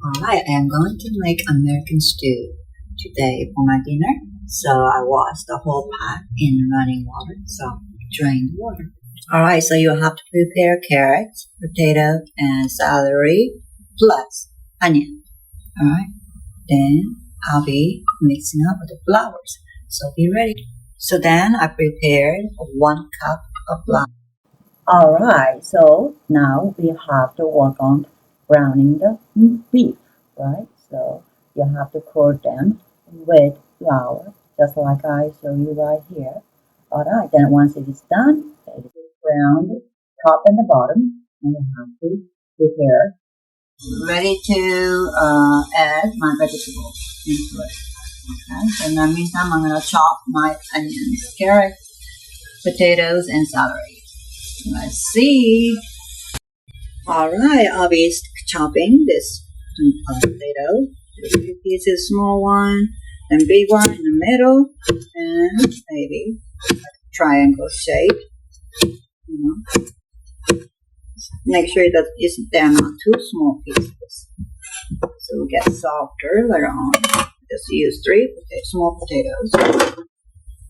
Alright, I am going to make American stew today for my dinner. So I washed the whole pot in running water, so drain the water. Alright, so you have to prepare carrots, potato, and celery, plus onion. Alright, then I'll be mixing up with the flowers. So be ready. So then I prepared 1 cup of flour. Alright, so now we have to work on browning the beef, right? So you have to coat them with flour, just like I show you right here. Alright, then once it is done, it is browned, top and the bottom, and you have to prepare. Ready to add my vegetables into it. Okay, so in the meantime, I'm going to chop my onions, carrots, potatoes, and celery. Let's see. Alright, I'll be chopping this potato. 2 pieces, small one, then big one in the middle, and maybe a triangle shape. Make sure that they're not too small pieces. So we'll get softer later on. Just use 3 small potatoes.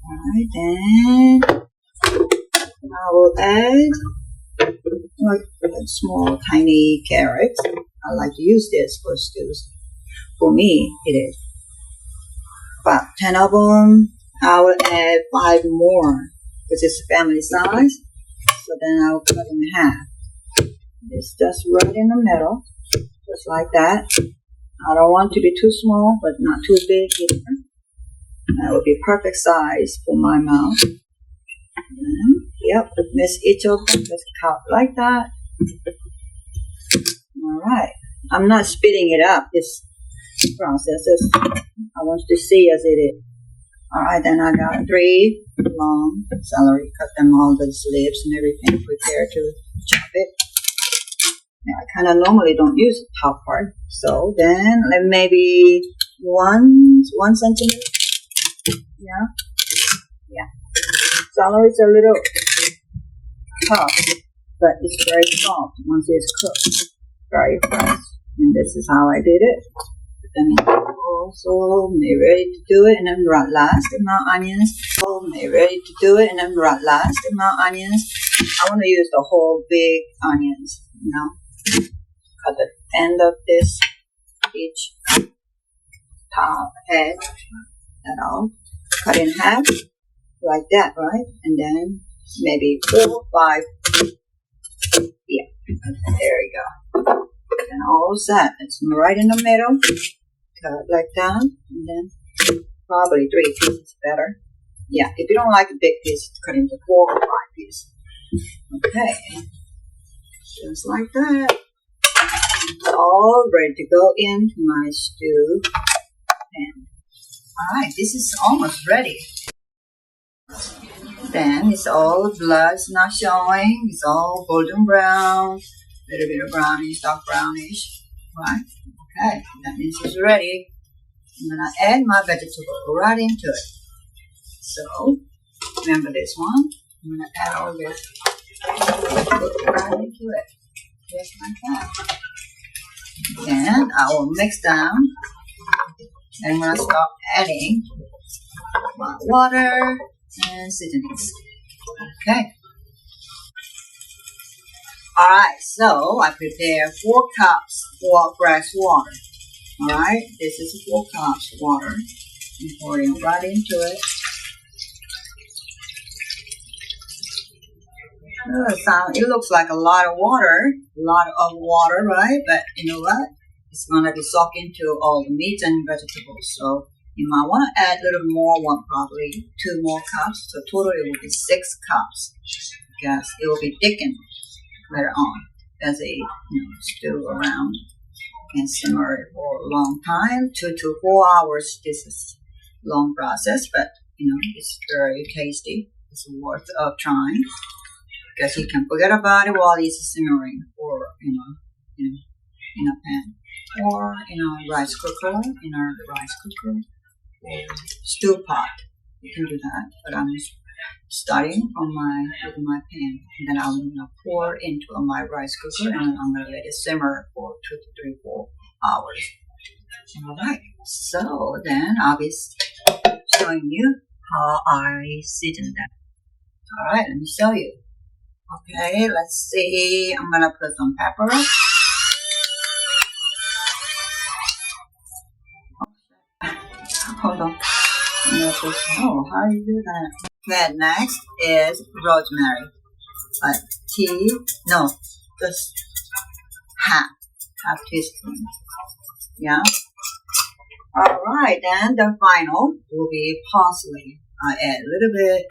Alright, then I will add small tiny carrots. I like to use this for stews. For me, it is about 10 of them. I will add 5 more because it's family size. So then I will cut in half. It's just right in the middle, just like that. I don't want to be too small, but not too big either. That would be perfect size for my mouth. Yep, miss each of them, just cut like that. Alright, I'm not speeding it up, this process. I want you to see as it is. Alright, then I got 3 long celery, cut them all the leaves and everything, prepare to chop it. Now, I kind of normally don't use the top part, so then maybe 1 centimeter. Yeah. Celery is a little tough, but it's very soft once it's cooked. Very fresh. And this is how I did it. Then also be ready to do it, and then last amount onions. Be ready to do it, and then last amount onions. I want to use the whole big onions. Cut the end of this each top head that off. Cut in half like that, right? And then maybe 4 or 5. Yeah, there we go. And all set. It's right in the middle. Cut like that, and then probably 3 pieces better. Yeah, if you don't like a big piece, cut into 4 or 5 pieces. Okay, just like that. It's all ready to go into my stew pan. Alright, this is almost ready. Then it's all the blood's not showing. It's all golden brown, a little bit of brownish, dark brownish. Right? Okay, that means it's ready. I'm going to add my vegetable right into it. So, remember this one. I'm going to add all this right into it. Just like that. Then I will mix them. And I'm going to start adding my water and seasonings. Okay. Alright, so I prepare 4 cups for fresh water. Alright, this is 4 cups water. I'm pouring right into it. It looks like a lot of water, right? But you know what? It's going to be soaked into all the meats and vegetables. So you might want to add a little more, probably 2 more cups. So total it will be 6 cups. Because it will be thickened later on as a stew around and simmer it for a long time, 2 to 4 hours. This is a long process, but it's very tasty. It's worth of trying because you can forget about it while it's simmering, or in a pan, or in a rice cooker, or stew pot. You can do that, but I'm starting with my pan, and then I'm going to pour into my rice cooker, and I'm going to let it simmer for 2 to 3, 4 hours. Alright, so then I'll be showing you how I season them. Alright, let me show you. Okay, let's see. I'm gonna put some pepper. Hold on. Oh, how do you do that? Okay, next is rosemary. Just half teaspoon. Yeah. Alright, then the final will be parsley. I add a little bit,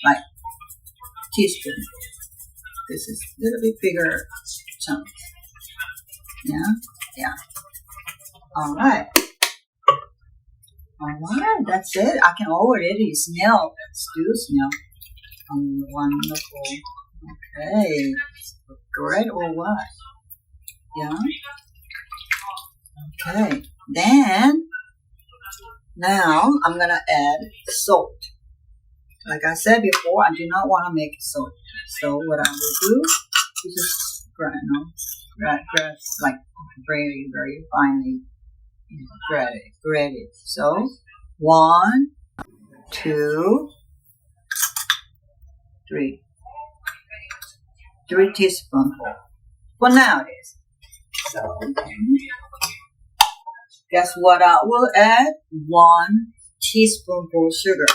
like teaspoon. This is a little bit bigger chunk. Yeah. Alright, that's it. I can already smell that stew smell. Wonderful. Okay, great or what? Yeah. Okay, then now I'm gonna add salt. Like I said before, I do not want to make salt. So what I will do is just grind like very, very finely grate it. So 1, 2, 3 teaspoonfuls. For now it is. So guess what I will add? 1 teaspoonful sugar.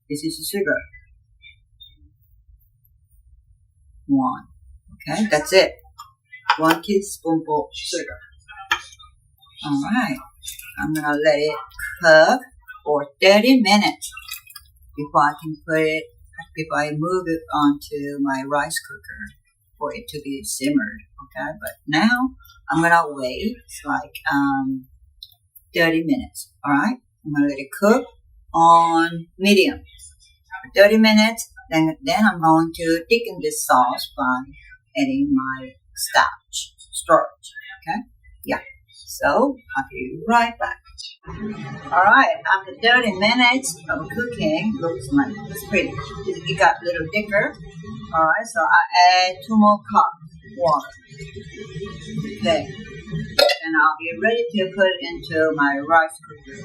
This is sugar. 1. Okay, that's it. 1 teaspoonful sugar. Alright. I'm gonna let it cook for 30 minutes before I move it onto my rice cooker for it to be simmered. Okay, but now I'm gonna wait like 30 minutes. Alright, I'm gonna let it cook on medium for 30 minutes. Then I'm going to thicken this sauce by adding my starch. Okay, yeah. So I'll be right back. Alright, after 30 minutes of cooking, looks like it's pretty. It got a little thicker. Alright, so I add 2 more cups of water. Okay. And I'll be ready to put it into my rice cooker.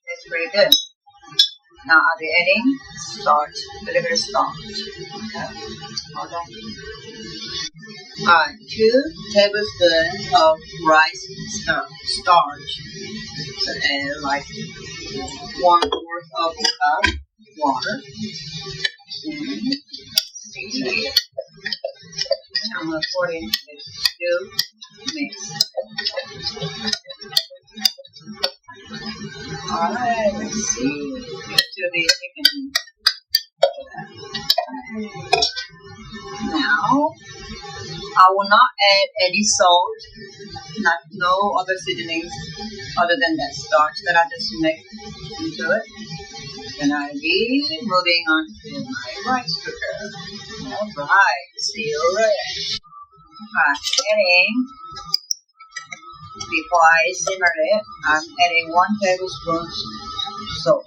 It's pretty good. Now I'll be adding starch, a little bit of starch. Okay. Hold on. Alright, 2 tablespoons of rice starch. So add like 1/4 of a cup water. And I'm going to pour it into the stew mix. Alright, let's see. It should be thickening. Now, I will not add any salt, no other seasonings other than that starch that I just mixed into it. And I'll be moving on to my rice cooker. Alright, still ready. Before I simmer it, I'm adding 1 tablespoon salt.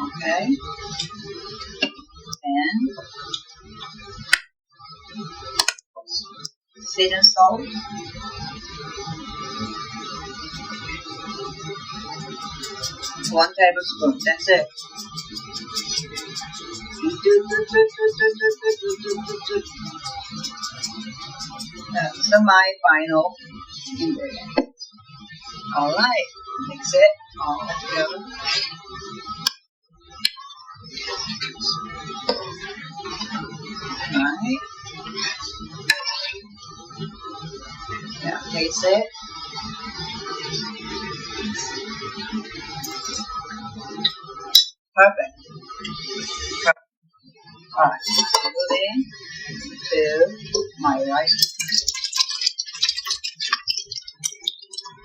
Okay. And seasoned salt. It's 1 tablespoon. That's it. That's my final ingredient. Alright, mix it all together. Alright. Yeah, taste it. Perfect. Alright, moving to my rice.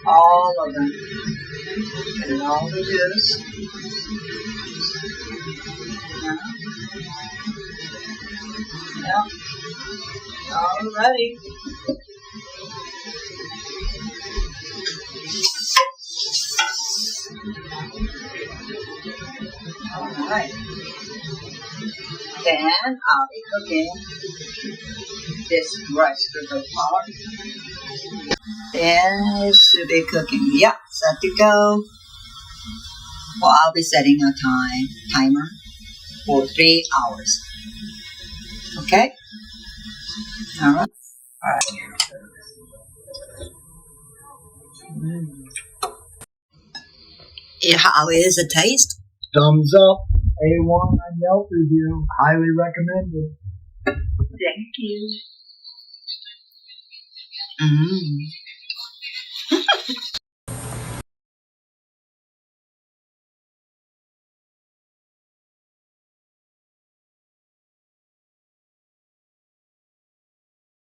All of them. And all the juice. Yeah. All ready. Alright. Then I'll be cooking this rice cooker pot. Then it should be cooking. Yeah, set to go. Well, I'll be setting a timer for 3 hours. Okay? Alright. How is the taste? Thumbs up. A1 on Yelp review. Highly recommended. Thank you.